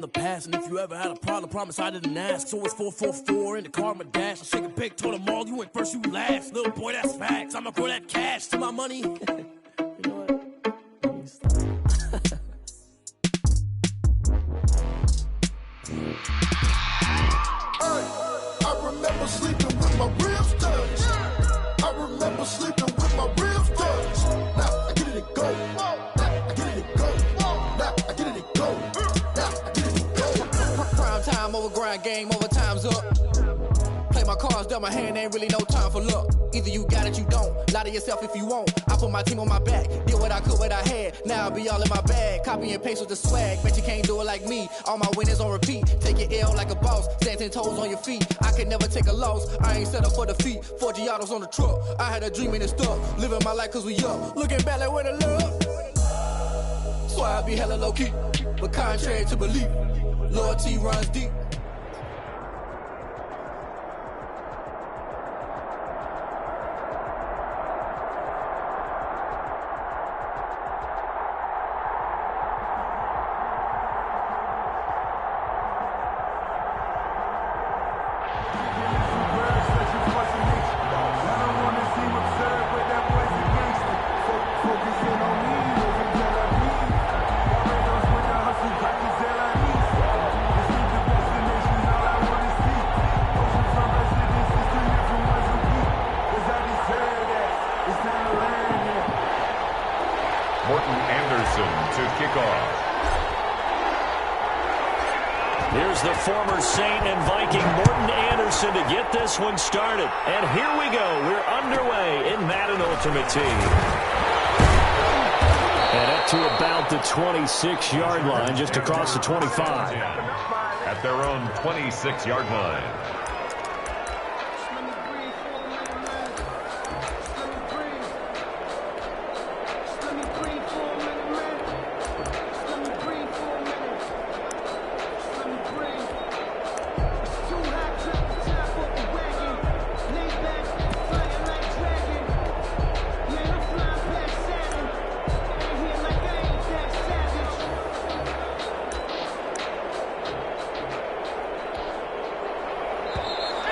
the past, and if you ever had a problem, promise I didn't ask. So it's 444 in the car, my dash. I shake a big, told them all, you went first, you last. Little boy, that's facts. I'ma grow that cash to my money. You know what? I remember sleeping with my ribs touched. I remember sleeping with my ribs touched. Now I get it and go. Now I get it and go. Now I get it and go. Now I get it and go. Prime time, over grind game, overtime's up. Play my cards, dealt my hand, ain't really no time for luck. Either you got it, you don't. Lie to yourself if you won't. I put my team on my back, did what I could, what I had. Now I'll be all in my bag. Copy and paste with the swag. Bet you can't do it like me. All my winners on repeat. Take your L like a boss. Stand 10 toes on your feet. I could never take a loss. I ain't set up for defeat. 4 Giottos on the truck. I had a dream and it stuck. Living my life cause we up. Looking back like where the love. So I be hella low key. But contrary to belief, loyalty runs deep. Here's the former Saint and Viking Morton Anderson to get this one started. And here we go. We're underway in Madden Ultimate Team. And up to about the 26-yard line, just across the 25. At their own 26-yard line.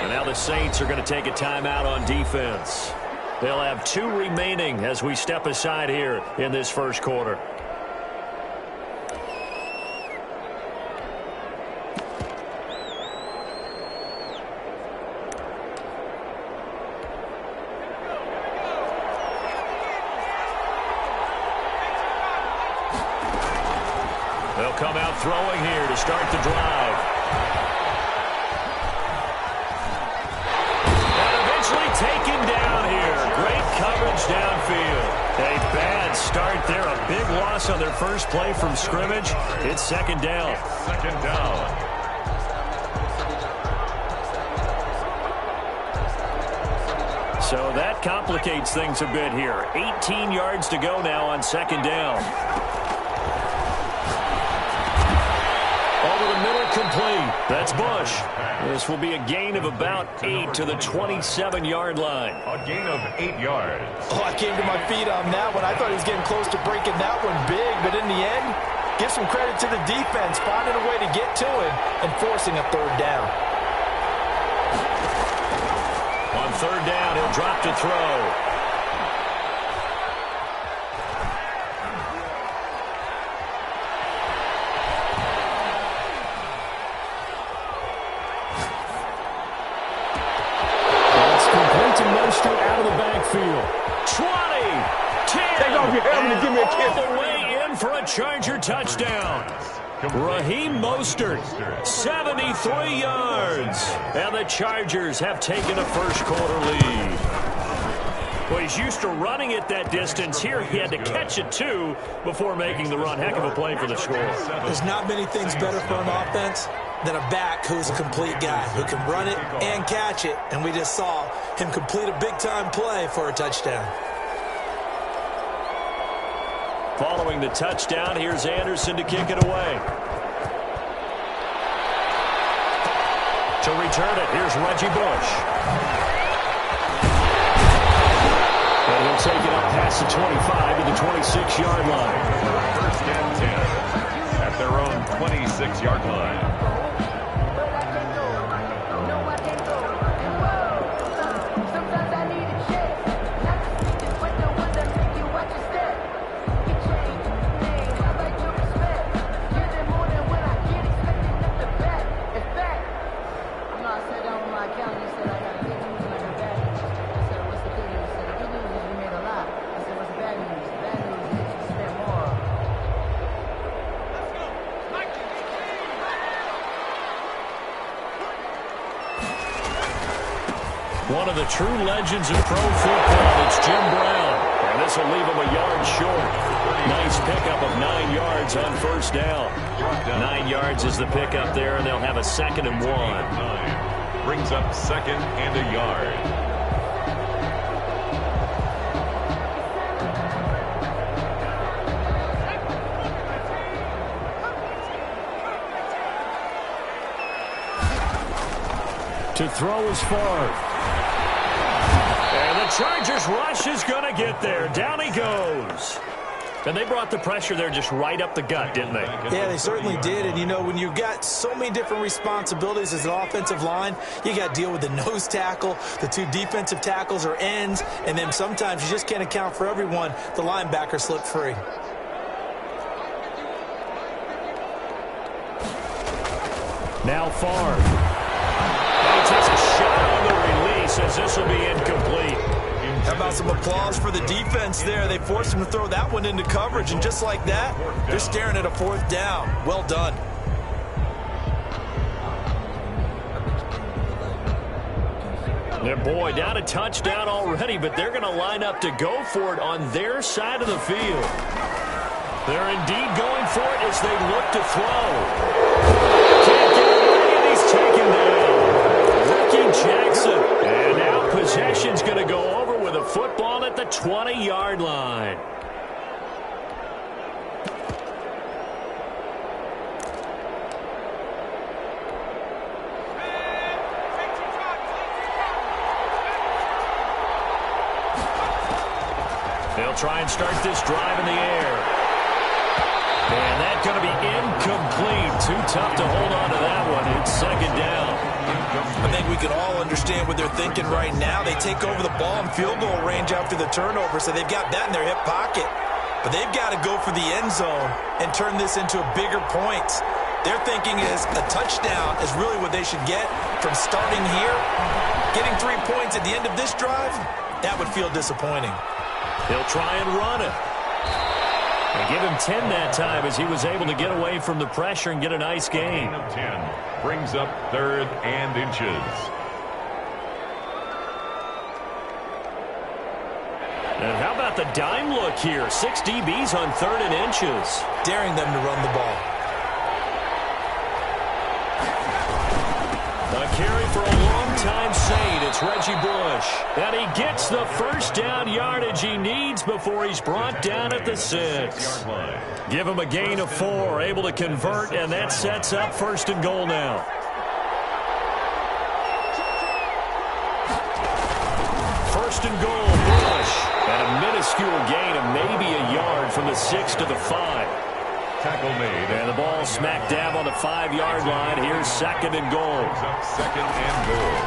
Now the Saints are going to take a timeout on defense. They'll have 2 remaining as we step aside here in this first quarter. They'll come out throwing here to start the drive. Taken down here. Great coverage downfield. A bad start there. A big loss on their first play from scrimmage. It's second down. Second down. So that complicates things a bit here. 18 yards to go now on second down. Over the middle, complete. That's Bush. This will be a gain of about 8 to the 27-yard line. A gain of 8 yards. Oh, I came to my feet on that one. I thought he was getting close to breaking that one big, but in the end, give some credit to the defense, finding a way to get to it and forcing a third down. On third down, he'll drop to throw. Out of the backfield. 20, 10, all the way in for a Charger touchdown. Raheem Mostert, 73 yards. And the Chargers have taken a first quarter lead. Well, he's used to running it that distance. Here he had to catch it, too, before making the run. Heck of a play for the score. There's not many things better for an offense than a back who's a complete guy, who can run it and catch it. And we just saw him complete a big-time play for a touchdown. Following the touchdown, here's Anderson to kick it away. To return it, here's Reggie Bush. And he'll take it up past the 25 to the 26-yard line. First and 10 at their own 26-yard line. One of the true legends of pro football, it's Jim Brown. And this will leave him a yard short. Nice pickup of 9 yards on first down. 9 yards is the pickup there, and they'll have a 2nd and 1. Brings up 2nd and a yard. To throw is Favre. And the Chargers rush is going to get there. Down he goes. And they brought the pressure there just right up the gut, didn't they? Yeah, they certainly did. And, you know, when you've got so many different responsibilities as an offensive line, you got to deal with the nose tackle, the 2 defensive tackles or ends, and then sometimes you just can't account for everyone. The linebacker slipped free. Now Favre. And he takes a shot on the release as this will be incomplete. How about some applause for the defense there? They forced him to throw that one into coverage, and just like that, they're staring at a 4th down. Well done. Their boy down a touchdown already, but they're going to line up to go for it on their side of the field. They're indeed going for it as they look to throw. Can't get away, and he's taken down. Ricky Jackson. And now possession's going to go over with a football at the 20-yard line. They'll try and start this drive in the air. And that's going to be incomplete. Too tough to hold on to that one. It's 2nd down. I think we can all understand what they're thinking right now. They take over the ball in field goal range after the turnover, so they've got that in their hip pocket. But they've got to go for the end zone and turn this into a bigger point. Their thinking is a touchdown is really what they should get from starting here. Getting 3 points at the end of this drive, that would feel disappointing. He'll try and run it. And give him 10 that time as he was able to get away from the pressure and get a nice gain. 10 brings up 3rd and inches. And how about the dime look here? 6 DBs on 3rd and inches. Daring them to run the ball. A carry for a long-time Saint. It's Reggie Bush. And he gets the first down yardage he needs before he's brought down at the 6. Give him a gain of 4. Able to convert, and that sets up 1st and goal now. First and goal, Bush. And a minuscule gain of maybe a yard from the 6 to the 5. Tackle made. And the ball smack dab on the 5-yard line. Here's 2nd and goal. 2nd and goal.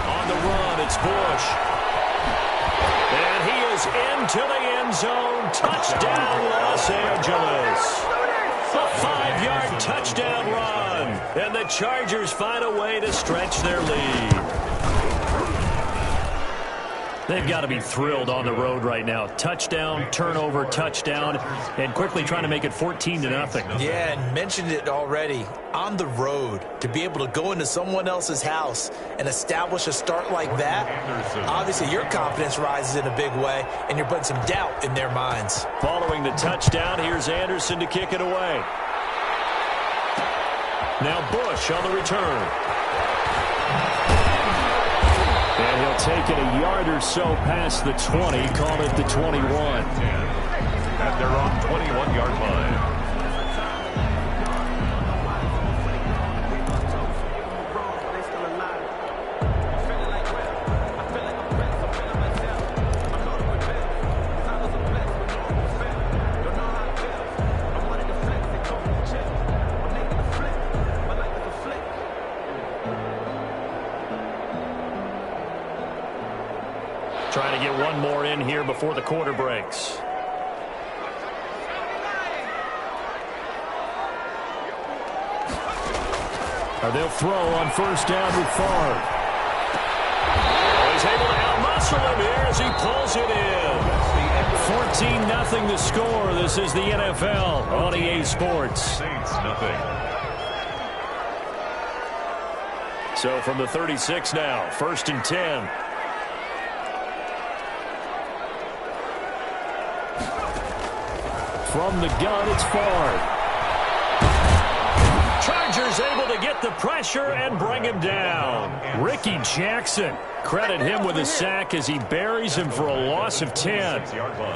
On the run, it's Bush. And he is into the end zone. Touchdown, Los Angeles. A 5-yard touchdown run. And the Chargers find a way to stretch their lead. They've got to be thrilled on the road right now. Touchdown, turnover, touchdown, and quickly trying to make it 14-0. Yeah, and mentioned it already. On the road, to be able to go into someone else's house and establish a start like that, obviously your confidence rises in a big way, and you're putting some doubt in their minds. Following the touchdown, here's Anderson to kick it away. Now Bush on the return. And he'll take it a yard or so past the 20, call it the 21. At their own 21-yard line. trying to get one more in here before the quarter breaks. They'll throw on first down with Favre. He's able to outmuscle him here as he pulls it in. 14-0 the score. This is the NFL on EA Sports. Saints nothing. So from the 36 now, 1st and 10. From the gun, it's Favre. Chargers able to get the pressure and bring him down. Ricky Jackson, credit him with a sack as he buries him for a loss of 10.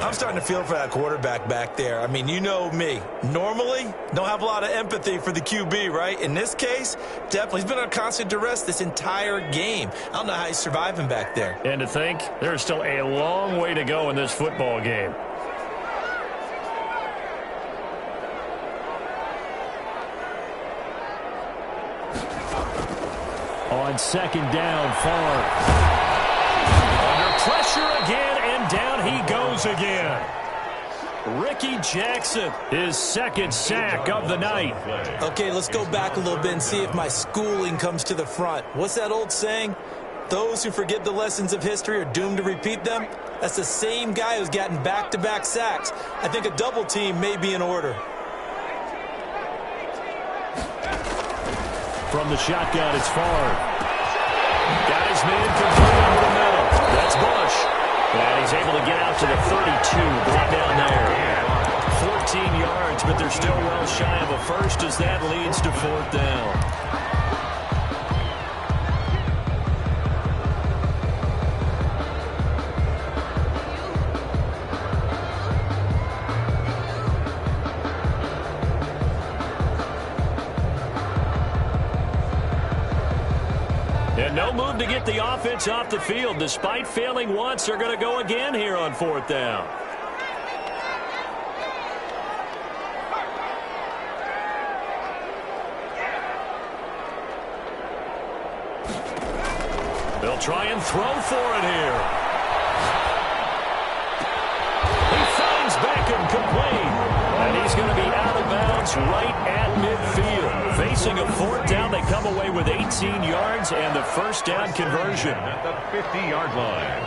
I'm starting to feel for that quarterback back there. I mean, you know me. Normally, don't have a lot of empathy for the QB, right? In this case, definitely. He's been under constant duress this entire game. I don't know how he's surviving back there. And to think, there's still a long way to go in this football game. On second down, Favre. Under pressure again, and down he goes again. Ricky Jackson, his second sack of the night. Okay, let's go back a little bit and see if my schooling comes to the front. What's that old saying? Those who forget the lessons of history are doomed to repeat them. That's the same guy who's gotten back-to-back sacks. I think a double team may be in order. From the shotgun, it's Favre. Got his man complete over the middle. That's Bush. And he's able to get out to the 32. Brought down there. 14 yards, but they're still well shy of a first as that leads to 4th down. And no move to get the offense off the field. Despite failing once, they're going to go again here on 4th down. They'll try and throw for it here. He finds Beckham complete. And he's going to be out of bounds right at midfield. Facing a 4th down, they come away with 18 yards and the first down conversion. At the 50-yard line.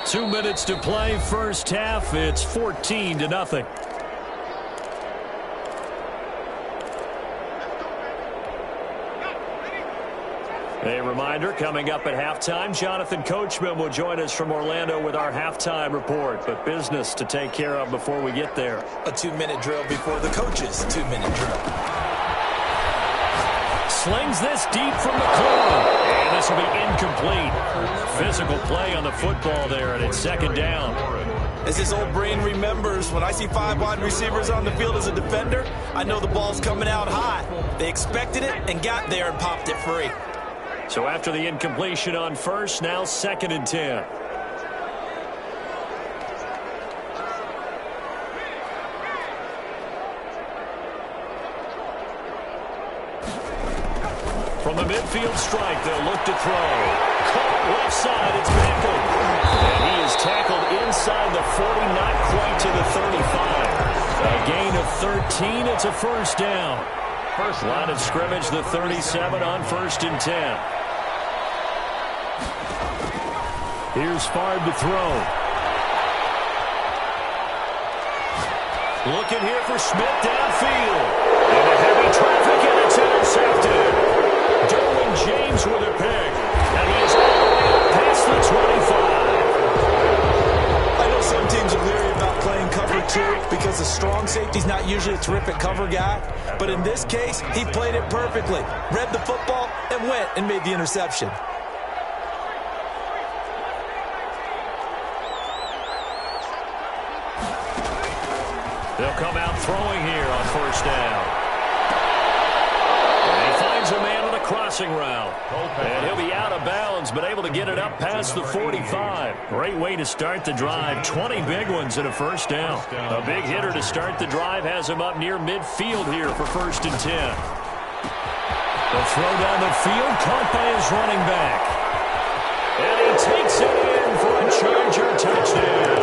Two minutes to play, first half. It's 14-0. A reminder, coming up at halftime, Jonathan Coachman will join us from Orlando with our halftime report. But business to take care of before we get there. A 2-minute drill before the coach's 2-minute drill. Slings this deep from the corner. And this will be incomplete. Physical play on the football there, and it's second down. As his old brain remembers, when I see 5 wide receivers on the field as a defender, I know the ball's coming out hot. They expected it and got there and popped it free. So after the incompletion on first, now 2nd and 10. From the midfield strike, they'll look to throw. Caught left side, it's Beckham. And he is tackled inside the 40, not quite to the 35. A gain of 13, it's a first down. First line of scrimmage, the 37 on 1st and 10. Here's Favre to throw. Looking here for Smith downfield. Into heavy traffic, and it's intercepted. Derwin James with a pick. And he is all the way up past the 25. I know some teams are leery about playing cover 2 because the strong safety's not usually a terrific cover guy. But in this case, he played it perfectly. Read the football and went and made the interception. They'll come out throwing here on first down. And he finds a man on a crossing route. And he'll be out of bounds, but able to get it up past the 45. Great way to start the drive. 20 big ones and a first down. A big hitter to start the drive has him up near midfield here for 1st and 10. The throw down the field, caught by his running back. And he takes it in for a Charger touchdown.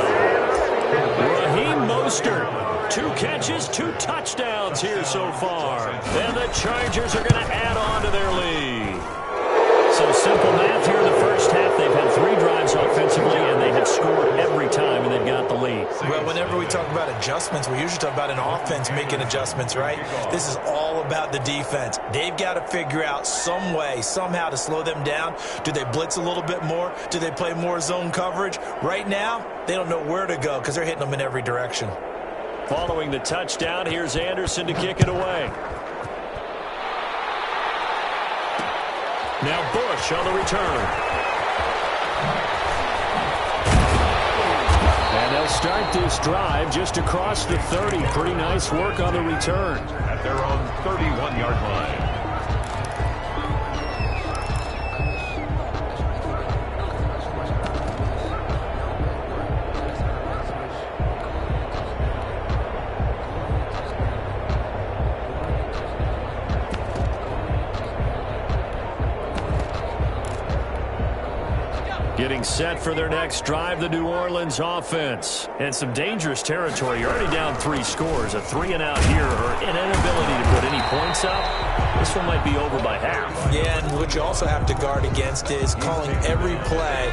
Raheem Mostert, 2 catches, 2 touchdowns here so far. And the Chargers are going to add on to their lead. So simple math here in the first half. They've had 3 drives offensively, and they have scored every time, and they've got the lead. Well, whenever we talk about adjustments, we usually talk about an offense making adjustments, right? This is all about the defense. They've got to figure out some way, somehow to slow them down. Do they blitz a little bit more? Do they play more zone coverage? Right now, they don't know where to go because they're hitting them in every direction. Following the touchdown, here's Anderson to kick it away. Now Bush on the return. And they'll start this drive just across the 30. Pretty nice work on the return. At their own 31-yard line. Getting set for their next drive, the New Orleans offense. And some dangerous territory. You're already down 3 scores. A 3-and-out here, or an inability to put any points up. This one might be over by half. Yeah, and what you also have to guard against is calling every play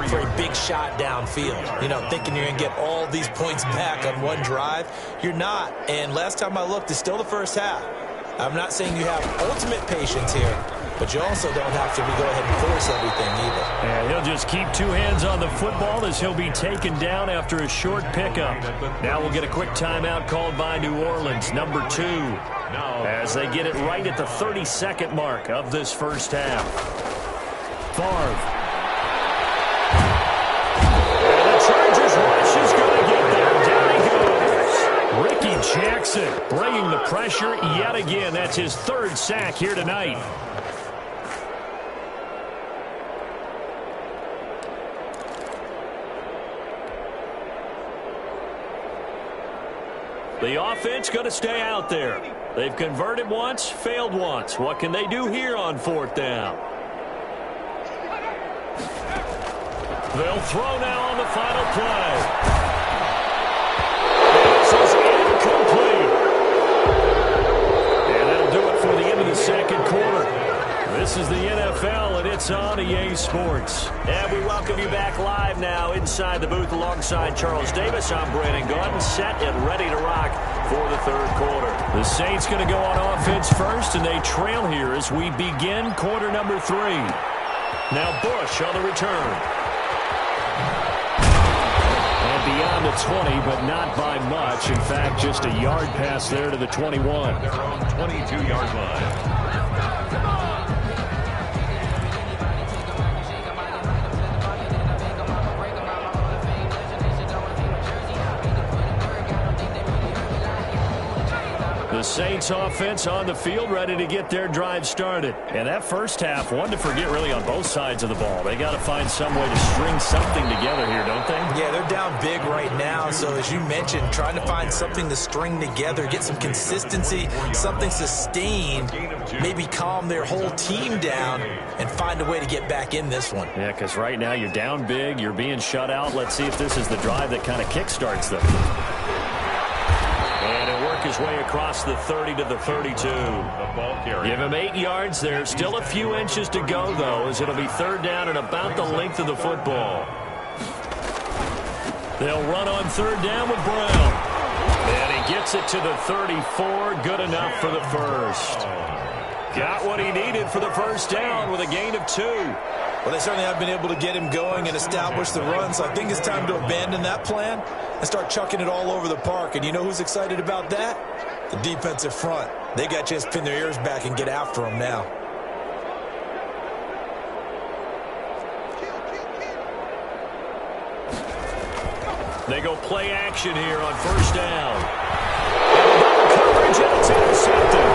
for a big shot downfield. You know, thinking you're going to get all these points back on one drive. You're not. And last time I looked, it's still the first half. I'm not saying you have ultimate patience here, but you also don't have to go ahead and force everything either. And he'll just keep 2 hands on the football as he'll be taken down after a short pickup. Now we'll get a quick timeout called by New Orleans, number 2, as they get it right at the 32nd mark of this first half. Favre. And the Chargers rush is going to get there. Down he goes. Ricky Jackson bringing the pressure yet again. That's his 3rd sack here tonight. The offense going to stay out there. They've converted once, failed once. What can they do here on 4th down? They'll throw now on the final play. This is incomplete. And that'll do it for the end of the 2nd quarter. This is the NFL, and it's on EA Sports. And we welcome you back live now inside the booth alongside Charles Davis. I'm Brandon Gaudin, set and ready to rock for the 3rd quarter. The Saints going to go on offense first, and they trail here as we begin quarter number 3. Now Bush on the return. And beyond the 20, but not by much. In fact, just a yard pass there to the 21. Their own 22-yard line. The Saints offense on the field, ready to get their drive started. And that first half, one to forget really on both sides of the ball. They got to find some way to string something together here, don't they? Yeah, they're down big right now. So as you mentioned, trying to find something to string together, get some consistency, something sustained, maybe calm their whole team down and find a way to get back in this one. Yeah, because right now you're down big, you're being shut out. Let's see if this is the drive that kind of kickstarts them. And he'll work his way across the 30 to the 32. Give him 8 yards there. Still a few inches to go, though, as it'll be 3rd down and about the length of the football. They'll run on 3rd down with Brown. And he gets it to the 34. Good enough for the first. Got what he needed for the first down with a gain of 2. Well, they certainly have been able to get him going and establish the run, so I think it's time to abandon that plan and start chucking it all over the park. And you know who's excited about that? The defensive front. They got to just pin their ears back and get after him now. They go play action here on 1st down. And double coverage, and it's intercepted.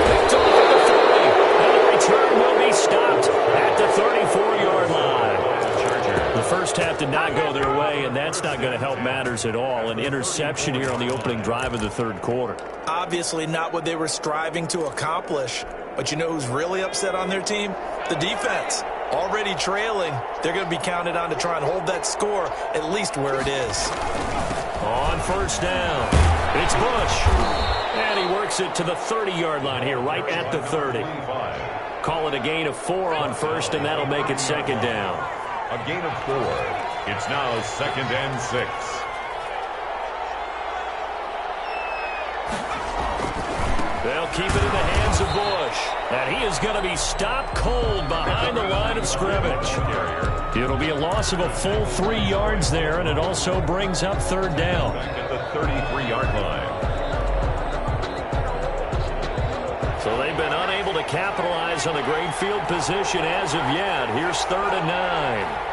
Picked off at the 30. And the return will be stopped at the 34-yard line. The first half did not go their way, and that's not going to help matters matters at all. An interception here on the opening drive of the third quarter. Obviously not what they were striving to accomplish. But you know who's really upset on their team? The defense. Already trailing. They're going to be counted on to try and hold that score at least where it is. On first down, it's Bush. And he works it to the 30-yard line here, right at the 30. Call it a gain of 4 on first, and that'll make it second down. A gain of 4. It's now 2nd and 6. They'll keep it in the hands of Bush. And he is going to be stopped cold behind the line of scrimmage. It'll be a loss of a full 3 yards there, and it also brings up third down. Back at the 33-yard line. So they've been unable to capitalize on the great field position as of yet. Here's 3rd and 9.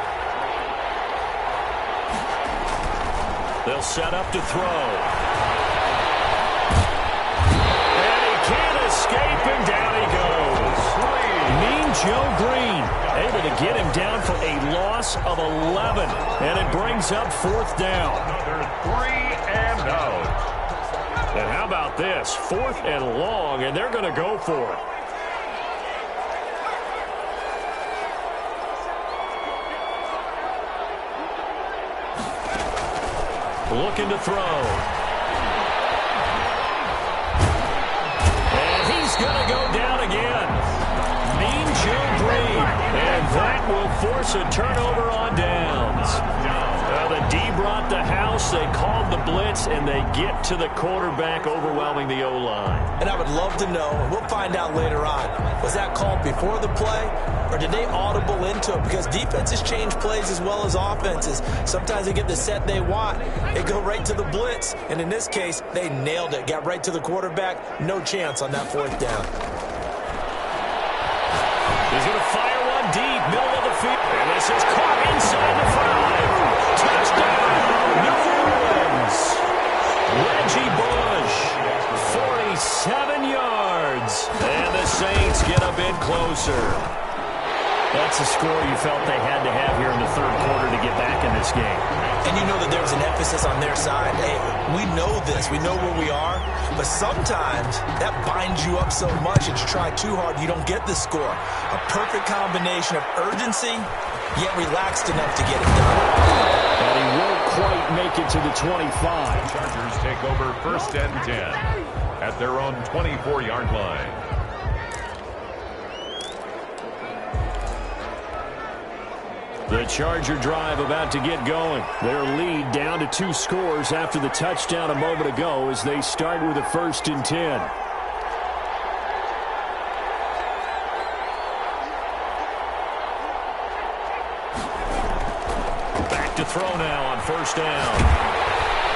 They'll set up to throw. And he can't escape, and down he goes. Mean Joe Green able to get him down for a loss of 11. And it brings up 4th down. Another 3 and out. And how about this? 4th and long, and they're going to go for it. Looking to throw. And he's going to go down again. Mean Joe Green. And that will force a turnover on downs. The D brought the house. They called the blitz, and they get to the quarterback, overwhelming the O-line. And I would love to know, and we'll find out later on, was that called before the play, or did they audible into it? Because defenses change plays as well as offenses. Sometimes they get the set they want. They go right to the blitz, and in this case, they nailed it. Got right to the quarterback. No chance on that 4th down. He's going to fire one deep, middle of the field. And this is caught inside the 5. Touchdown, New Orleans. Reggie Bush, 47 yards. And the Saints get a bit closer. That's a score you felt they had to have here in the third quarter to get back in this game. And you know that there was an emphasis on their side. Hey, we know this. We know where we are. But sometimes that binds you up so much that you try too hard, you don't get the score. A perfect combination of urgency, yet relaxed enough to get it done. And he won't quite make it to the 25. Chargers take over 1st and 10 at their own 24-yard line. The Charger drive about to get going. Their lead down to 2 scores after the touchdown a moment ago as they start with a 1st and 10. Back to throw now on 1st down.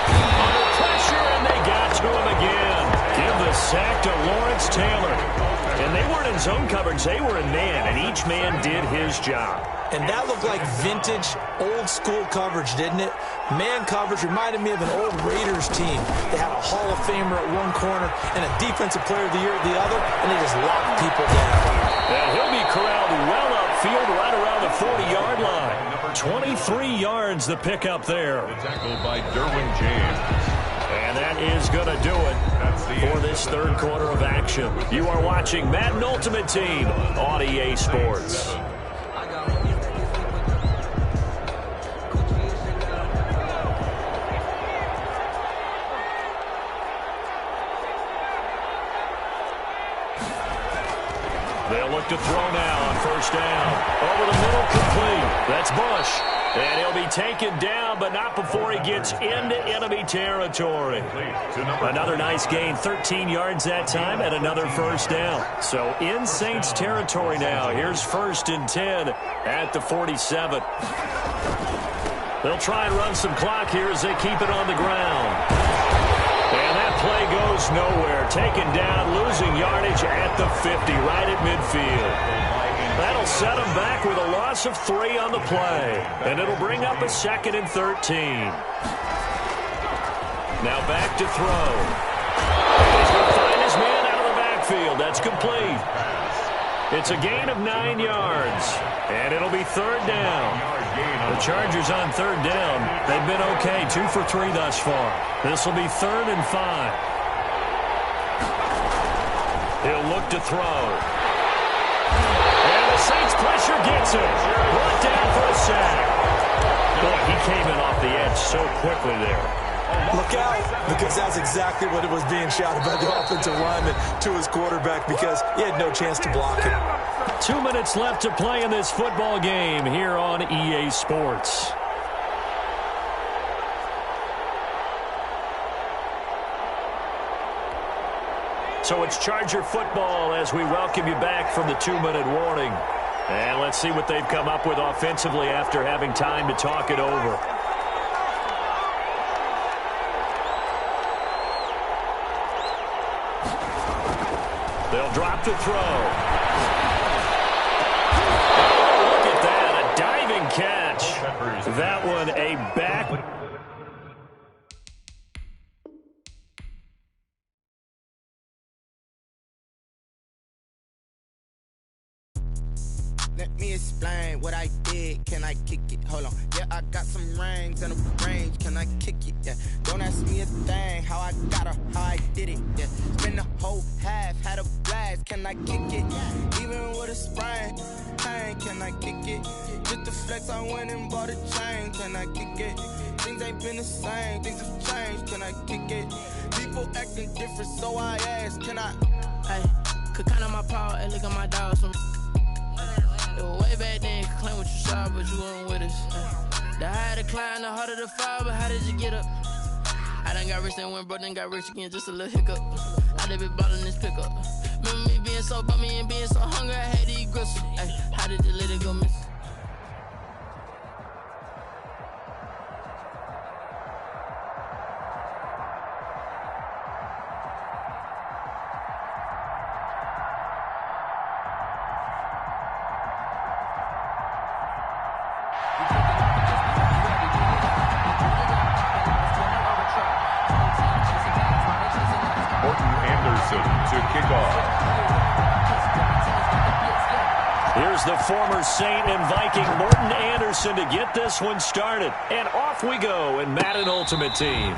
Under pressure, and they got to him again. Give the sack to Lawrence Taylor. And they weren't in zone coverage, they were in man, and each man did his job. And that looked like vintage, old-school coverage, didn't it? Man coverage reminded me of an old Raiders team. They had a Hall of Famer at one corner and a Defensive Player of the Year at the other, and they just locked people down. And he'll be corralled well upfield right around the 40-yard line. 23 yards the pickup there. Tackled by Derwin James. And that is going to do it for this third quarter of action. You are watching Madden Ultimate Team on EA Sports. They'll look to throw now on 1st down. Over the middle, complete. That's Bush. And he'll be taken down, but not before he gets into enemy territory. Another nice gain, 13 yards that time, and another 1st down. So in Saints territory now. Here's 1st and 10 at the 47. They'll try and run some clock here as they keep it on the ground. And that play goes nowhere. Taken down, losing yardage at the 50, right at midfield. That'll set them back with a loss of 3 on the play. And it'll bring up a 2nd and 13. Now back to throw. He's going to find his man out of the backfield. That's complete. It's a gain of 9 yards, and it'll be third down. The Chargers on third down. They've been okay, 2 for 3 thus far. This will be 3rd and 5. He'll look to throw. And the Saints pressure gets him. Brought down for a sack. Boy, he came in off the edge so quickly there. Look out, because that's exactly what it was being shouted by the offensive lineman to his quarterback, because he had no chance to block him. 2 minutes left to play in this football game here on EA Sports. So it's Charger football as we welcome you back from the 2-minute warning. And let's see what they've come up with offensively after having time to talk it over. They'll drop to throw. Oh, look at that, a diving catch. That one a back. Let me explain what I did. Can I kick it? Hold on. Yeah, I got some rings and a range. Can I kick it? Yeah. Don't ask me a thing. How I got her, how I did it. Yeah. Spend the whole half, had a blast. Can I kick it? Even with a sprain. Pain, can I kick it? Just the flex, I went and bought a chain. Can I kick it? Things ain't been the same. Things have changed. Can I kick it? People acting different, so I ask. Can I? Hey, could count on my power and look at my dogs from. It was way back then, could claim what you saw, but you weren't with us. The higher the climb, the harder the fall, but how did you get up? I done got rich and went broke, then got rich again, just a little hiccup. I done been ballin' this pickup. Remember me being so bummy and being so hungry, I had to eat gristle. Ay, how did you let it go miss? Here's the former Saint and Viking Morton Anderson to get this one started. And off we go in Madden Ultimate Team.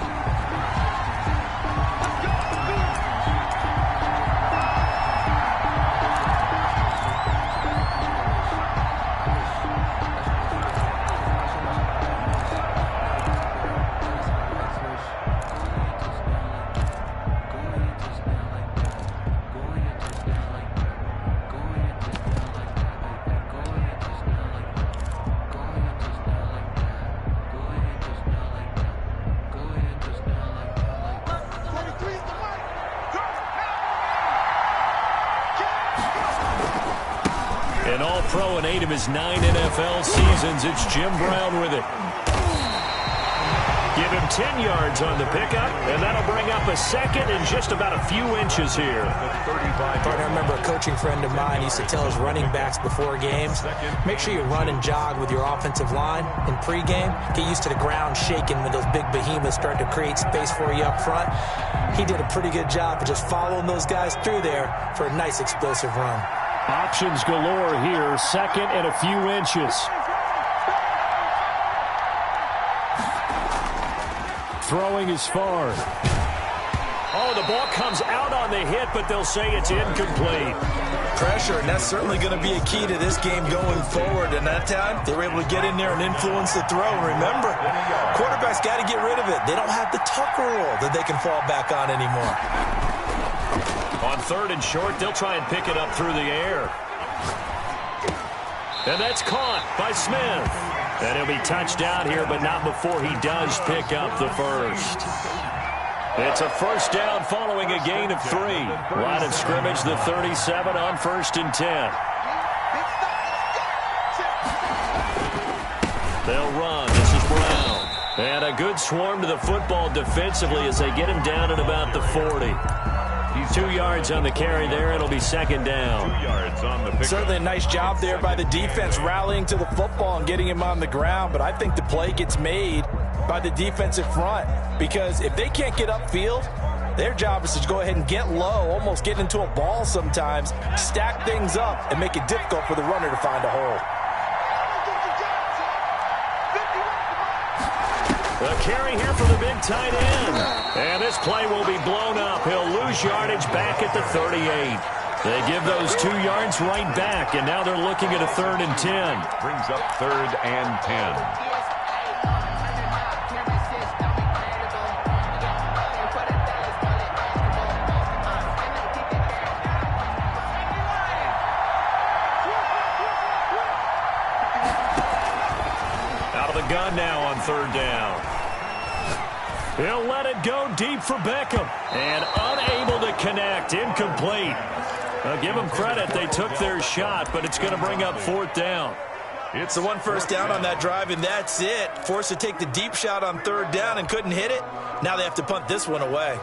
An all-pro in 8 of his 9 NFL seasons. It's Jim Brown with it. Give him 10 yards on the pickup, and that'll bring up a second in just about a few inches here. I remember a coaching friend of mine used to tell his running backs before games, make sure you run and jog with your offensive line in pregame. Get used to the ground shaking when those big behemoths start to create space for you up front. He did a pretty good job of just following those guys through there for a nice explosive run. Options galore here, second and a few inches. Throwing is far. Oh, the ball comes out on the hit, but they'll say it's incomplete. Pressure, and that's certainly going to be a key to this game going forward. And that time, they were able to get in there and influence the throw. And remember, quarterbacks got to get rid of it. They don't have the Tucker rule that they can fall back on anymore. On third and short, they'll try and pick it up through the air. And that's caught by Smith. And he'll be touched down here, but not before he does pick up the first. It's a first down following a gain of 3. Line of scrimmage, the 37 on 1st and 10. They'll run. This is Brown. And a good swarm to the football defensively as they get him down at about the 40. 2 yards on the carry there. It'll be second down. 2 yards on the pickup. Certainly a nice job there by the defense rallying to the football and getting him on the ground. But I think the play gets made by the defensive front, because if they can't get upfield, Their job is to go ahead and get low, almost get into a ball sometimes, stack things up, and make it difficult for the runner to find a hole. The carry here for the big tight end. And this play will be blown up. He'll lose yardage back at the 38. They give those 2 yards right back, and now they're looking at a 3rd and 10. Brings up 3rd and 10. Out of the gun now on 3rd down. He'll let it go deep for Beckham. And unable to connect. Incomplete. Give them credit. They took their shot, but it's going to bring up 4th down. It's the 1 first down on that drive, and that's it. Forced to take the deep shot on 3rd down and couldn't hit it. Now they have to punt this one away.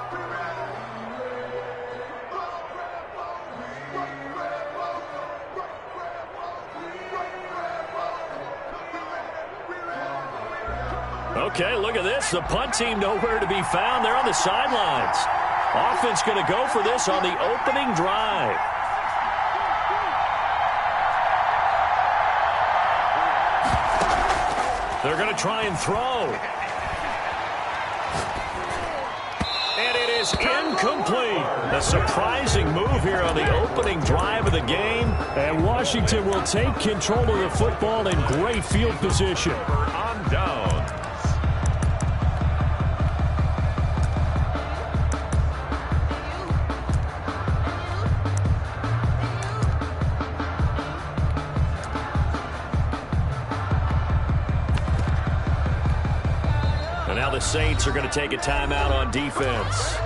Okay, look at this. The punt team nowhere to be found. They're on the sidelines. Offense going to go for this on the opening drive. They're going to try and throw. And it is incomplete. A surprising move here on the opening drive of the game. And Washington will take control of the football in great field position. On down. The Saints are going to take a timeout on defense.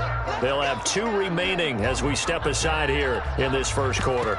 They'll have 2 remaining as we step aside here in this first quarter.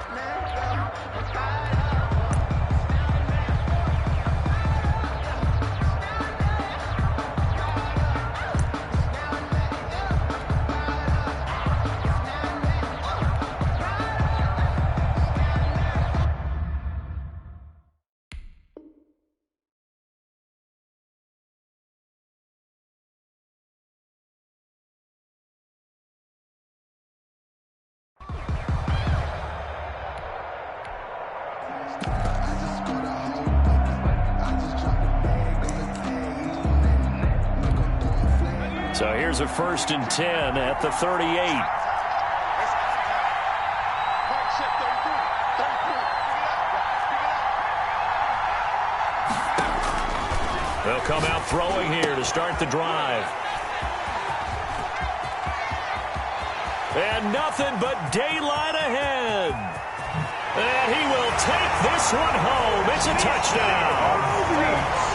So here's a 1st and 10 at the 38. They'll come out throwing here to start the drive. And nothing but daylight ahead. And he will take this one home. It's a touchdown.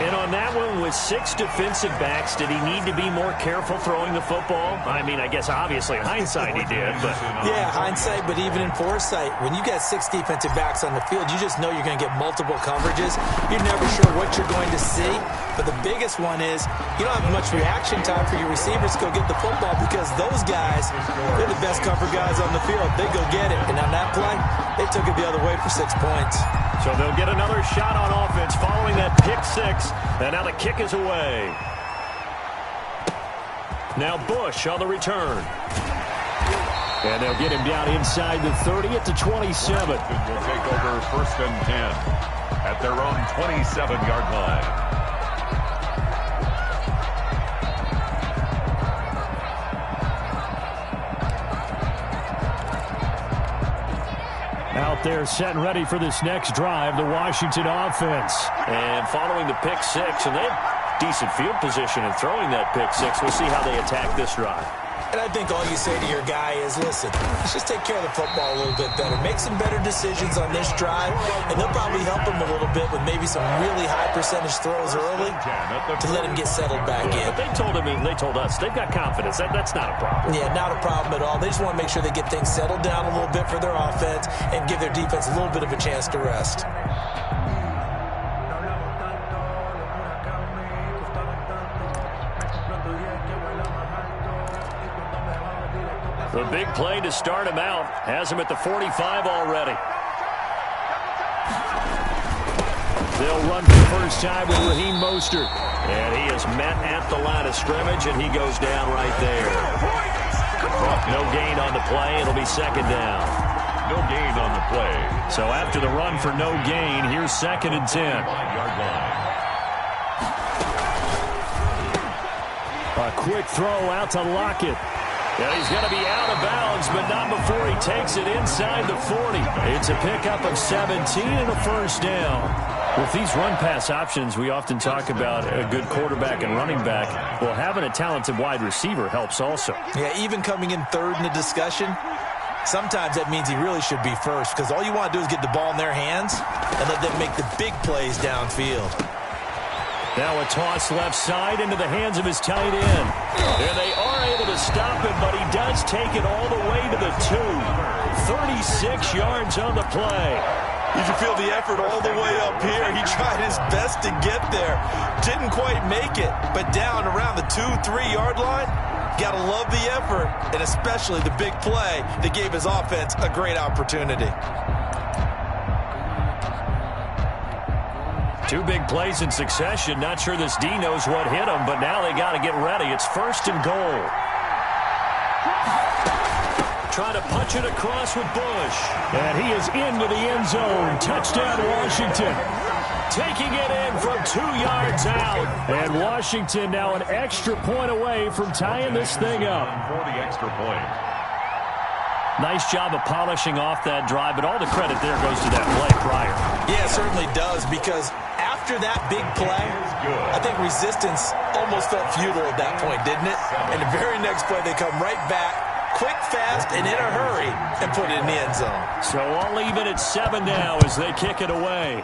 And on that one, with 6 defensive backs, did he need to be more careful throwing the football? I mean, I guess obviously in hindsight he did. But yeah, hindsight, but even in foresight, when you got 6 defensive backs on the field, you just know you're going to get multiple coverages. You're never sure what you're going to see. But the biggest one is you don't have much reaction time for your receivers to go get the football because those guys, they're the best cover guys on the field. They go get it. And on that play, they took it the other way for 6 points. So they'll get another shot on offense following that pick 6. And now the kick is away. Now Bush on the return. And they'll get him down inside the 30 at the 27. Will take over 1st and 10 at their own 27-yard line. Out there set and ready for this next drive, the Washington offense. And following the pick 6, and they have decent field position in throwing that pick 6. We'll see how they attack this drive. And I think all you say to your guy is, listen, let's just take care of the football a little bit better. Make some better decisions on this drive, and they'll probably help him a little bit with maybe some really high percentage throws early to let him get settled back in. But they told him, they told us, they've got confidence. That's not a problem. Yeah, not a problem at all. They just want to make sure they get things settled down a little bit for their offense and give their defense a little bit of a chance to rest. The big play to start him out has him at the 45 already. They'll run for the first time with Raheem Mostert. And he is met at the line of scrimmage, and he goes down right there. No gain on the play. It'll be second down. No gain on the play. So after the run for no gain, here's 2nd and 10. 5-yard line. A quick throw out to Lockett. And he's going to be out of bounds, but not before he takes it inside the 40. It's a pickup of 17 and a first down. With these run-pass options, we often talk about a good quarterback and running back. Well, having a talented wide receiver helps also. Yeah, even coming in third in the discussion, sometimes that means he really should be first, because all you want to do is get the ball in their hands and let them make the big plays downfield. Now a toss left side into the hands of his tight end. And they are able to stop him, but he does take it all the way to the 2. 36 yards on the play. You can feel the effort all the way up here. He tried his best to get there. Didn't quite make it, but down around the 2-3 yard line, gotta love the effort, and especially the big play that gave his offense a great opportunity. 2 big plays in succession. Not sure this D knows what hit him, but now they got to get ready. It's 1st and goal. Trying to punch it across with Bush. And he is into the end zone. Touchdown, Washington. Taking it in from 2 yards out. And Washington now an extra point away from tying this thing up. For the extra point. Nice job of polishing off that drive, but all the credit there goes to that play prior. Yeah, it certainly does, because after that big play, I think resistance almost felt futile at that point, didn't it? And the very next play, they come right back, quick, fast, and in a hurry, and put it in the end zone. So I'll leave it at 7 now as they kick it away.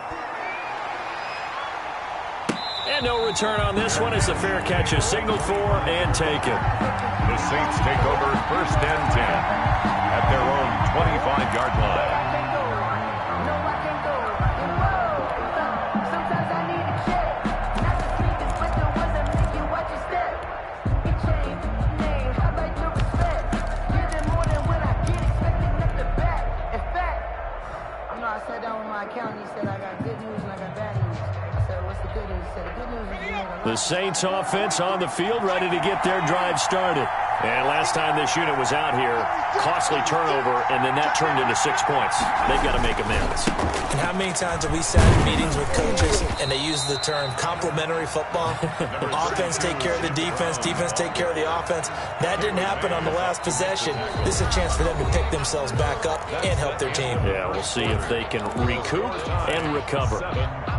And no return on this one as the fair catch is signaled for and taken. The Saints take over 1st and 10 at their own 25-yard line. I sat down with my accountant. He said, I got good news and I got bad news. I said, what's the good news? He said, the good news is the Saints offense on the field, ready to get their drive started. And last time this unit was out here, costly turnover, and then that turned into 6 points. They've got to make amends. And how many times have we sat in meetings with coaches and they use the term complementary football? Offense take care of the defense, defense take care of the offense. That didn't happen on the last possession. This is a chance for them to pick themselves back up and help their team. Yeah, we'll see if they can recoup and recover.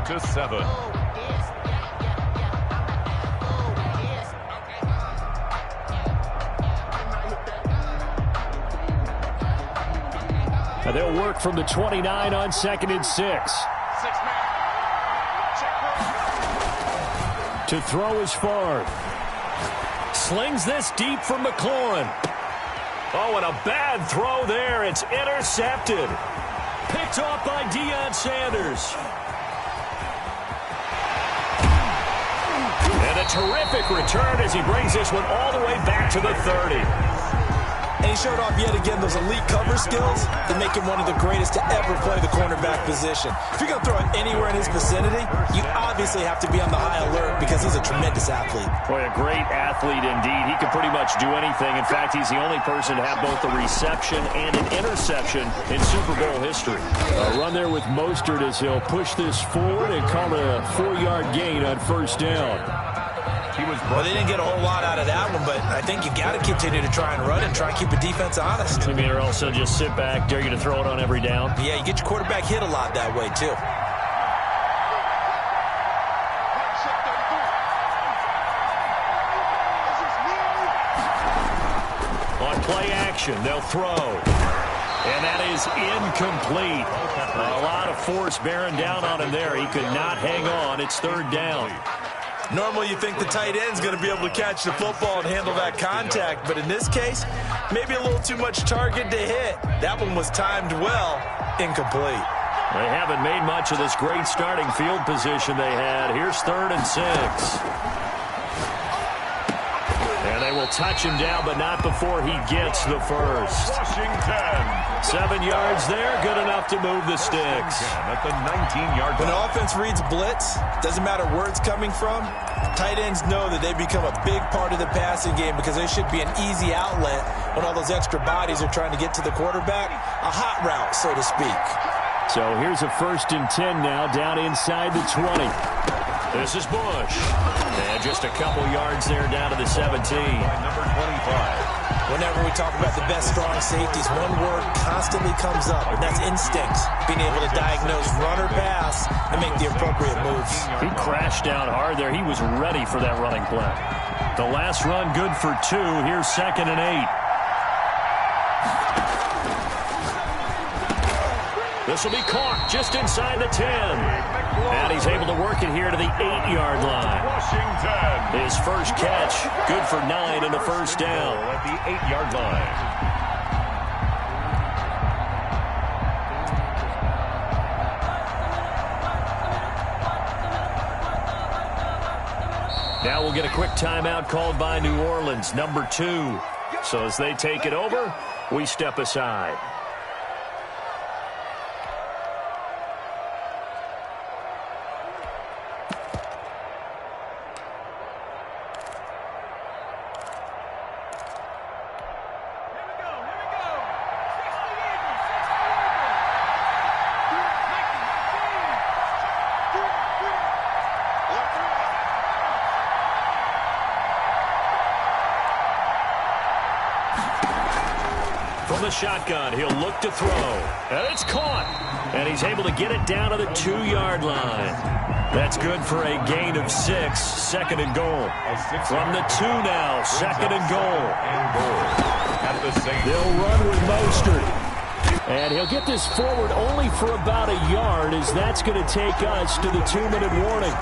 7-7. They'll work from the 29 on 2nd and 6. To throw is Favre. Slings this deep from McLaurin. Oh, and a bad throw there. It's intercepted. Picked off by Deion Sanders. And a terrific return as he brings this one all the way back to the 30. And he showed off yet again those elite cover skills that make him one of the greatest to ever play the cornerback position. If you're going to throw it anywhere in his vicinity, you obviously have to be on the high alert because he's a tremendous athlete. Boy, a great athlete indeed. He can pretty much do anything. In fact, he's the only person to have both a reception and an interception in Super Bowl history. A run there with Mostert as he'll push this forward and call it a 4-yard gain on 1st down. Well, they didn't get a whole lot out of that one, but I think you got to continue to try and run and try and keep the defense honest. You mean or else they'll just sit back, dare you to throw it on every down? Yeah, you get your quarterback hit a lot that way, too. On play action, they'll throw. And that is incomplete. A lot of force bearing down on him there. He could not hang on. It's 3rd down. Normally you think the tight end's going to be able to catch the football and handle that contact, but in this case, maybe a little too much target to hit. That one was timed well, incomplete. They haven't made much of this great starting field position they had. Here's 3rd and 6. And they will touch him down, but not before he gets the first. Washington. 7 yards there, good enough to move the sticks. At the 19-yard line. When an offense reads blitz, doesn't matter where it's coming from, tight ends know that they become a big part of the passing game because they should be an easy outlet when all those extra bodies are trying to get to the quarterback. A hot route, so to speak. So here's a 1st and 10 now, down inside the 20. This is Bush. And just a couple yards there down to the 17. Number 25. Whenever we talk about the best strong safeties, one word constantly comes up, and that's instincts. Being able to diagnose run or pass and make the appropriate moves. He crashed down hard there. He was ready for that running play. The last run good for 2. Here's 2nd and 8. This will be caught just inside the 10. And he's able to work it here to the 8-yard line. Washington. His first catch, good for 9 and a first down. At the 8-yard line. Now we'll get a quick timeout called by New Orleans, number 2. So as they take it over, we step aside. From the shotgun, he'll look to throw. And it's caught. And he's able to get it down to the 2-yard line. That's good for a gain of 6. 2nd and goal. From the 2 now, 2nd and goal. They'll run with Mostert. And he'll get this forward only for about a yard, as that's going to take us to the 2-minute warning.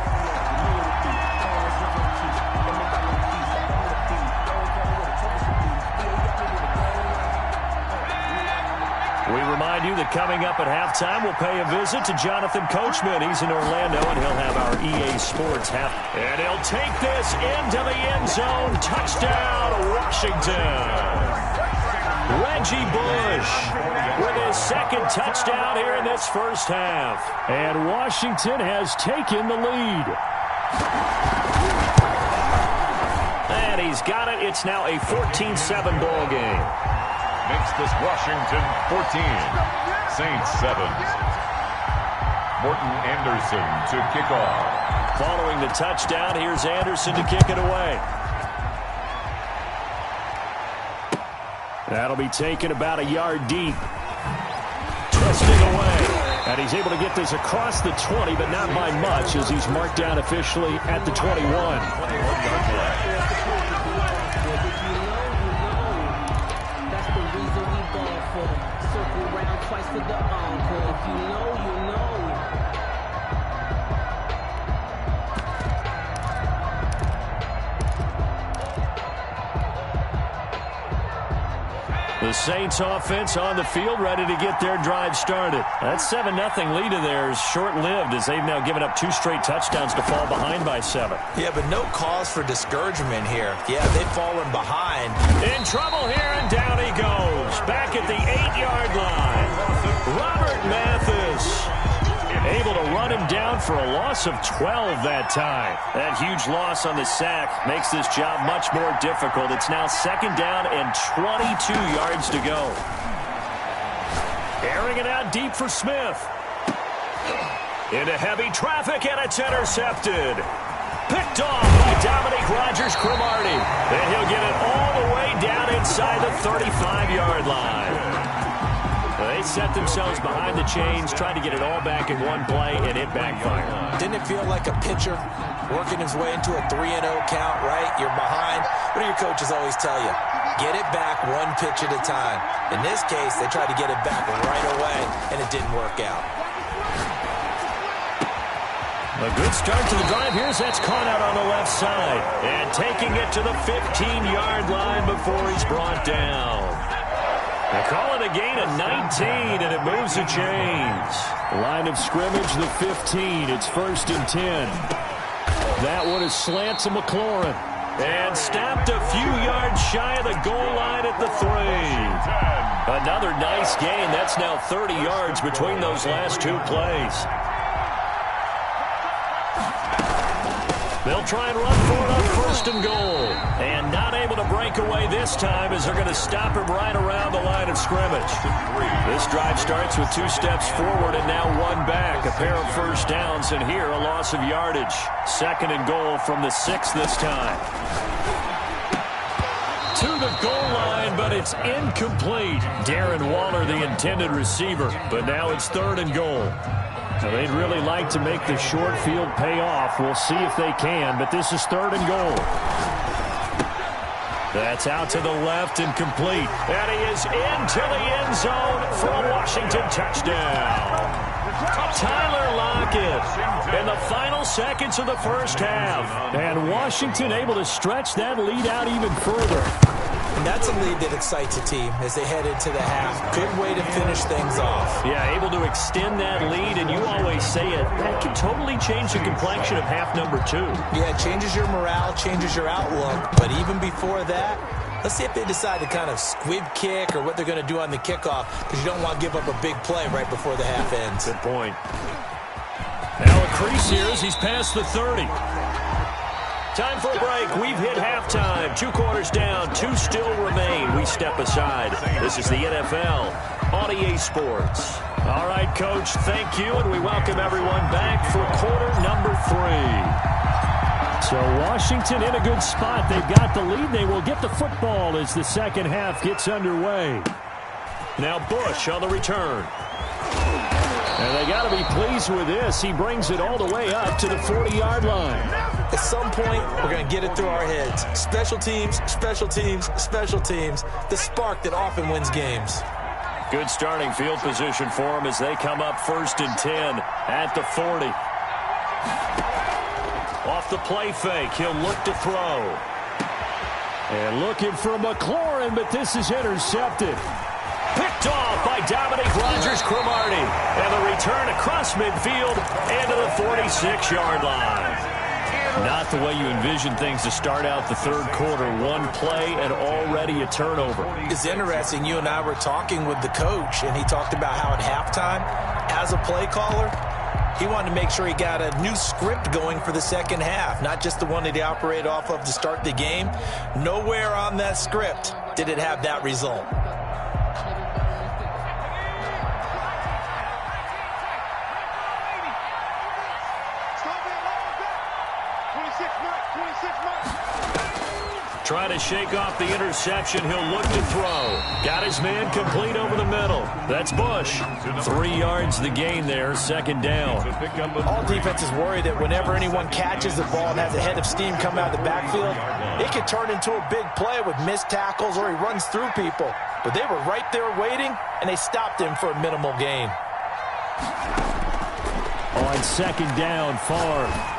We remind you that coming up at halftime, we'll pay a visit to Jonathan Coachman. He's in Orlando, and he'll have our EA Sports half. And he'll take this into the end zone. Touchdown, Washington. Reggie Bush with his 2nd touchdown here in this first half. And Washington has taken the lead. And he's got it. It's now a 14-7 ball game. Makes this Washington 14. Saints 7. Morton Anderson to kick off. Following the touchdown, here's Anderson to kick it away. That'll be taken about a yard deep. Twisting away. And he's able to get this across the 20, but not by much, as he's marked down officially at the 21. 21-yard play. Circle round twice to the encore. If you know, you know. The Saints offense on the field, ready to get their drive started. That 7-0 lead of theirs short-lived, as they've now given up 2 straight touchdowns to fall behind by 7. Yeah, but no cause for discouragement here. Yeah, they've fallen behind. In trouble here, and down he goes. Back at the 8-yard line. Robert Mathis able to run him down for a loss of 12 that time. That huge loss on the sack makes this job much more difficult. It's now 2nd down and 22 yards to go. Airing it out deep for Smith. Into heavy traffic, and it's intercepted. Picked off by Dominique Rodgers-Cromartie. And he'll get it all the way down inside the 35-yard line. They set themselves behind the chains, trying to get it all back in one play, and it backfired. Didn't it feel like a pitcher working his way into a 3-0 count, right? You're behind. What do your coaches always tell you? Get it back one pitch at a time. In this case, they tried to get it back right away, and it didn't work out. A good start to the drive. Here's that's caught out on the left side. And taking it to the 15-yard line before he's brought down. They call it a gain of 19, and it moves the chains. Line of scrimmage, the 15. It's 1st and 10. That one is slant to McLaurin. And stopped a few yards shy of the goal line at the 3. Another nice gain. That's now 30 yards between those last two plays. They'll try and run for it on first and goal. And not able to break away this time as they're going to stop him right around the line of scrimmage. This drive starts with 2 steps forward and now 1 back. A pair of first downs, and here a loss of yardage. Second and goal from the 6 this time. To the goal line, but it's incomplete. Darren Waller, the intended receiver, but now it's 3rd and goal. Now, they'd really like to make the short field pay off. We'll see if they can, but this is 3rd and goal. That's out to the left and complete. And he is into the end zone for a Washington touchdown. Tyler Lockett in the final seconds of the first half. And Washington able to stretch that lead out even further. And that's a lead that excites a team as they head into the half. Good way to finish things off. Yeah, able to extend that lead, and you always say it, that can totally change the complexion of half number 2. Yeah, it changes your morale, changes your outlook. But even before that, let's see if they decide to kind of squib kick or what they're going to do on the kickoff, because you don't want to give up a big play right before the half ends. Good point. Now a crease here as he's past the 30. Time for a break. We've hit halftime. 2 quarters down. 2 still remain. We step aside. This is the NFL on EA Sports. All right, Coach, thank you, and we welcome everyone back for quarter number 3. So Washington in a good spot. They've got the lead. They will get the football as the second half gets underway. Now Bush on the return. And they got to be pleased with this. He brings it all the way up to the 40-yard line. At some point, we're going to get it through our heads. Special teams, special teams, special teams. The spark that often wins games. Good starting field position for them as they come up 1st and 10 at the 40. Off the play fake, he'll look to throw. And looking for McLaurin, but this is intercepted. Picked off by Dominique Rodgers-Cromartie. And the return across midfield and to the 46-yard line. Not the way you envision things to start out the 3rd quarter. 1 play and already a turnover. It's interesting. You and I were talking with the coach, and he talked about how at halftime, as a play caller, he wanted to make sure he got a new script going for the second half, not just the one that he operated off of to start the game. Nowhere on that script did it have that result. Trying to shake off the interception. He'll look to throw. Got his man complete over the middle. That's Bush. 3 yards the gain there. 2nd down. All defenses worry that whenever anyone catches the ball and has a head of steam come out of the backfield, it could turn into a big play with missed tackles or he runs through people. But they were right there waiting, and they stopped him for a minimal gain. On 2nd down, Favre.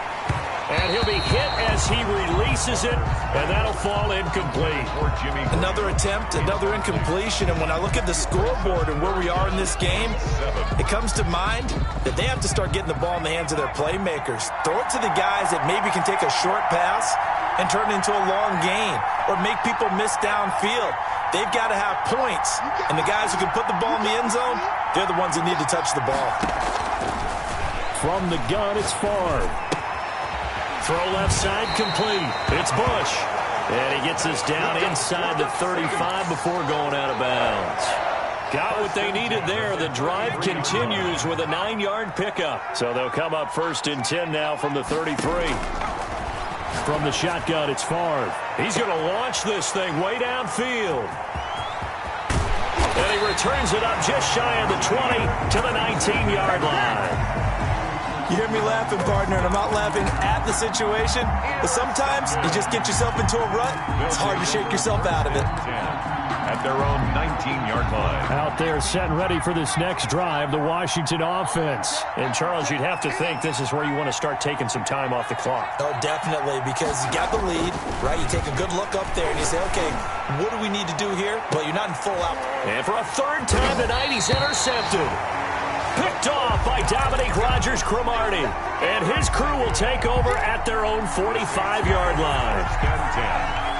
And he'll be hit as he releases it, and that'll fall incomplete. Another attempt, another incompletion, and when I look at the scoreboard and where we are in this game, it comes to mind that they have to start getting the ball in the hands of their playmakers. Throw it to the guys that maybe can take a short pass and turn it into a long gain or make people miss downfield. They've got to have points, and the guys who can put the ball in the end zone, they're the ones that need to touch the ball. From the gun, it's Favre. Throw left side complete. It's Bush. And he gets us down inside the 35 before going out of bounds. Got what they needed there. The drive continues with a 9-yard pickup. So they'll come up 1st and 10 now from the 33. From the shotgun, it's Favre. He's going to launch this thing way downfield. And he returns it up just shy of the 20 to the 19-yard line. You hear me laughing, partner, and I'm not laughing at the situation, but sometimes you just get yourself into a rut. It's hard to shake yourself out of it. At their own 19-yard line. Out there set and ready for this next drive, the Washington offense. And, Charles, you'd have to think this is where you want to start taking some time off the clock. Oh, definitely, because you got the lead, right? You take a good look up there and you say, okay, what do we need to do here? But you're not in full out. And for a 3rd time tonight, he's intercepted. Picked off by Dominique Rodgers-Cromartie. And his crew will take over at their own 45-yard line.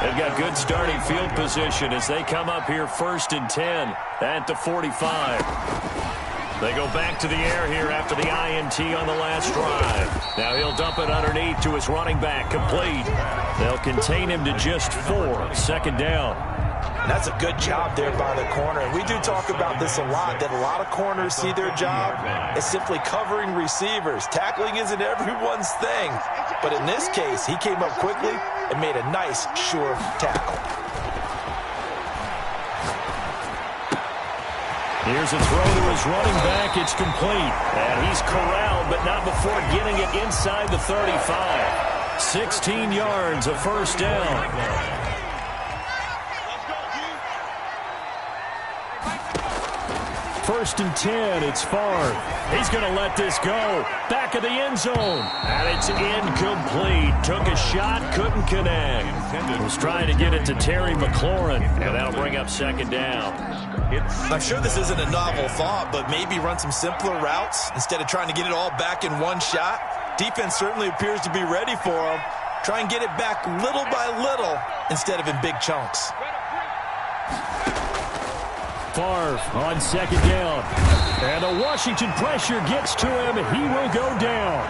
They've got good starting field position as they come up here 1st and 10 at the 45. They go back to the air here after the INT on the last drive. Now he'll dump it underneath to his running back, complete. They'll contain him to just 4, 2nd down. That's a good job there by the corner. And we do talk about this a lot, that a lot of corners see their job as simply covering receivers. Tackling isn't everyone's thing. But in this case, he came up quickly and made a nice, sure tackle. Here's a throw to his running back. It's complete. And he's corralled, but not before getting it inside the 35. 16 yards, a 1st down. First and 10, it's Favre. He's going to let this go. Back of the end zone. And it's incomplete. Took a shot, couldn't connect. Was trying to get it to Terry McLaurin. And that'll bring up 2nd down. I'm sure this isn't a novel thought, but maybe run some simpler routes instead of trying to get it all back in one shot. Defense certainly appears to be ready for him. Try and get it back little by little instead of in big chunks. Favre on 2nd down. And the Washington pressure gets to him. He will go down.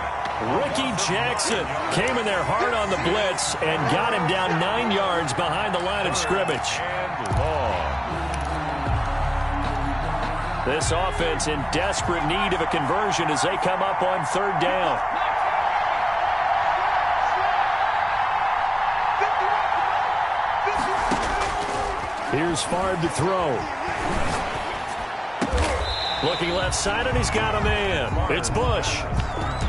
Ricky Jackson came in there hard on the blitz and got him down 9 yards behind the line of scrimmage. This offense in desperate need of a conversion as they come up on 3rd down. Here's Favre to throw. Looking left side, and he's got a man. It's Bush.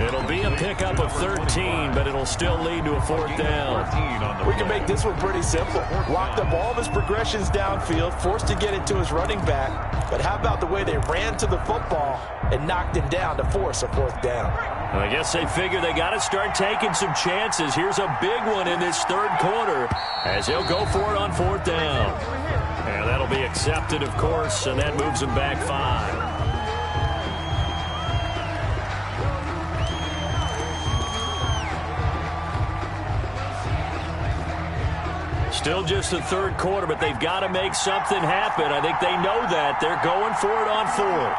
It'll be a pickup of 13, but it'll still lead to a 4th down. We can make this one pretty simple. Locked up all of his progressions downfield, forced to get it to his running back. But how about the way they ran to the football and knocked him down to force a 4th down? I guess they figure they got to start taking some chances. Here's a big one in this 3rd quarter as he'll go for it on 4th down. And that'll be accepted, of course, and that moves him back 5. Still just the 3rd quarter, but they've got to make something happen. I think they know that. They're going for it on 4th.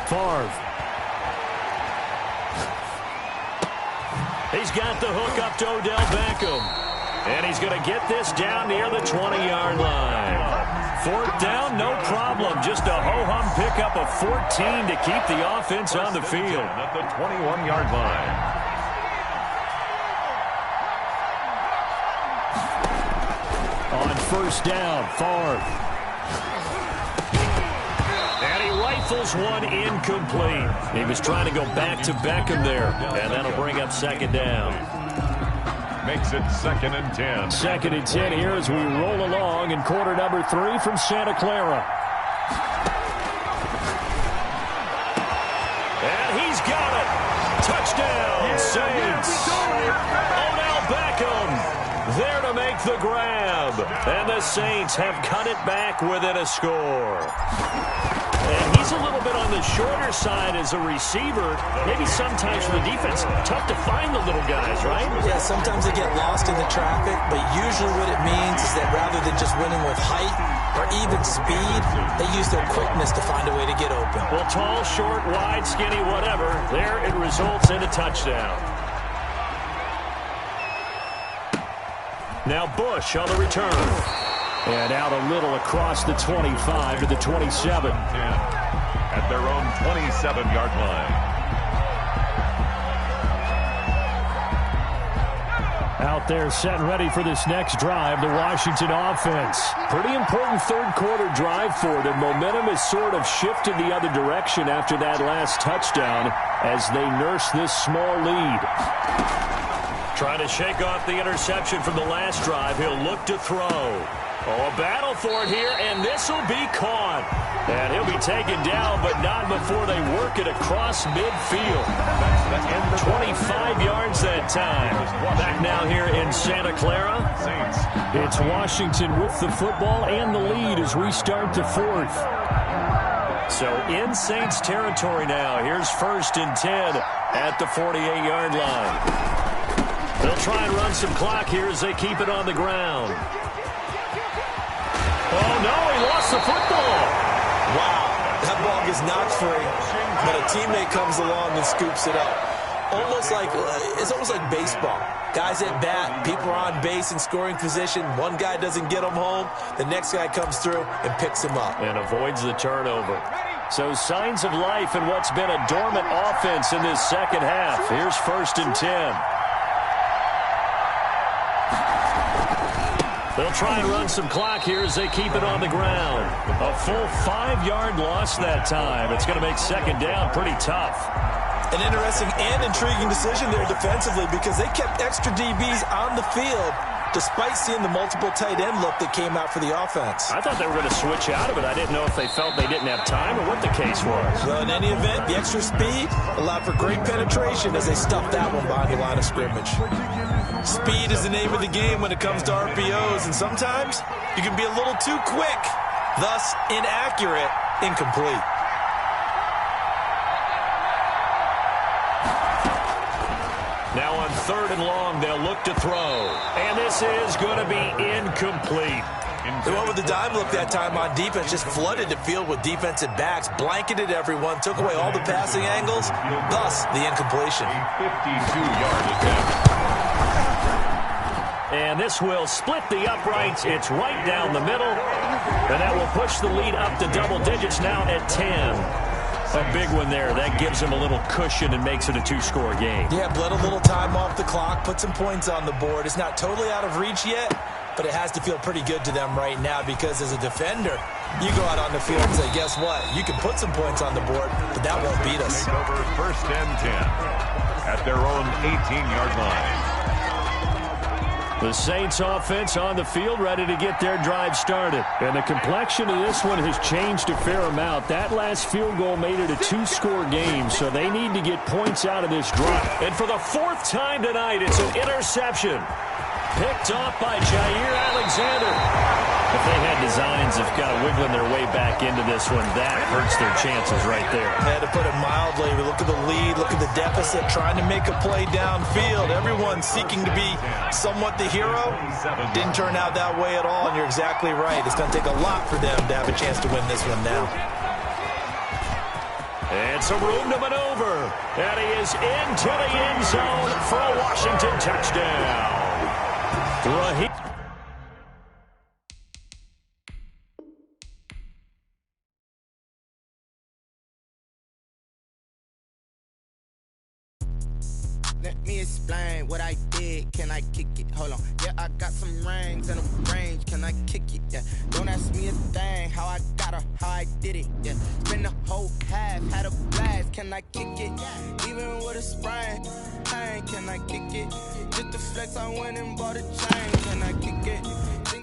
Favre. He's got the hook up to Odell Beckham. And he's going to get this down near the 20-yard line. 4th down, no problem. Just a ho-hum pickup of 14 to keep the offense on the field. At the 21-yard line. On 1st down, Favre. And he rifles one incomplete. He was trying to go back to Beckham there. And that'll bring up 2nd down. Makes it 2nd and 10. 2nd and 10 here as we roll along in quarter number 3 from Santa Clara. And he's got it. Touchdown, Saints. Odell Beckham there to make the grab. And the Saints have cut it back within a score. And he's a little bit on the shorter side as a receiver. Maybe sometimes for the defense, tough to find the little guys, right? Yeah, sometimes they get lost in the traffic, but usually what it means is that rather than just winning with height or even speed, they use their quickness to find a way to get open. Well, tall, short, wide, skinny, whatever, there it results in a touchdown. Now Bush on the return. And out a little across the 25 to the 27. At their own 27-yard line. Out there set and ready for this next drive, the Washington offense. Pretty important 3rd quarter drive for them. Momentum has sort of shifted the other direction after that last touchdown as they nurse this small lead. Trying to shake off the interception from the last drive. He'll look to throw. Oh, a battle for it here, and this will be caught. And he'll be taken down, but not before they work it across midfield. 25 yards that time. Back now here in Santa Clara. It's Washington with the football and the lead as we start the fourth. So in Saints territory now. Here's 1st and 10 at the 48-yard line. They'll try and run some clock here as they keep it on the ground. Oh, no, he lost the football. Wow, that ball gets knocked free, but a teammate comes along and scoops it up. It's almost like baseball. Guys at bat, people are on base in scoring position. One guy doesn't get him home. The next guy comes through and picks him up. And avoids the turnover. So signs of life in what's been a dormant offense in this second half. Here's 1st and 10. They'll try and run some clock here as they keep it on the ground. A full 5-yard loss that time. It's going to make second down pretty tough. An interesting and intriguing decision there defensively because they kept extra DBs on the field despite seeing the multiple tight end look that came out for the offense. I thought they were going to switch out of it. I didn't know if they felt they didn't have time or what the case was. Well, in any event, the extra speed allowed for great penetration as they stuffed that one behind the line of scrimmage. Speed is the name of the game when it comes to RPOs, and sometimes you can be a little too quick, thus inaccurate, incomplete. Now on 3rd and long, they'll look to throw. And this is going to be incomplete. They went with the dime look that time on defense, just flooded the field with defensive backs, blanketed everyone, took away all the passing angles, thus the incompletion. 52-yard attempt. And this will split the uprights. It's right down the middle. And that will push the lead up to double digits now at 10. A big one there. That gives them a little cushion and makes it a 2-score game. Yeah, bled a little time off the clock, put some points on the board. It's not totally out of reach yet, but it has to feel pretty good to them right now because as a defender, you go out on the field and say, guess what? You can put some points on the board, but that won't beat us. Take over 1st and 10 at their own 18-yard line. The Saints offense on the field ready to get their drive started. And the complexion of this one has changed a fair amount. That last field goal made it a 2-score game, so they need to get points out of this drive. And for the 4th time tonight, it's an interception. Picked off by Jair Alexander. If they had designs of kind of wiggling their way back into this one, that hurts their chances right there. Yeah, to put it mildly, we look at the lead, look at the deficit, trying to make a play downfield. Everyone seeking to be somewhat the hero. Didn't turn out that way at all, and you're exactly right. It's going to take a lot for them to have a chance to win this one now. And some room to maneuver. And he is into the end zone for a Washington touchdown. Raheem. Let me explain what I did. Can I kick it? Hold on. Yeah, I got some rings and a range. Can I kick it? Yeah. Don't ask me a thing. How I got her, how I did it. Yeah. Spend the whole half, had a blast. Can I kick it? Even with a sprain. Can I kick it? Just the flex, I went and bought a chain. Can I kick it?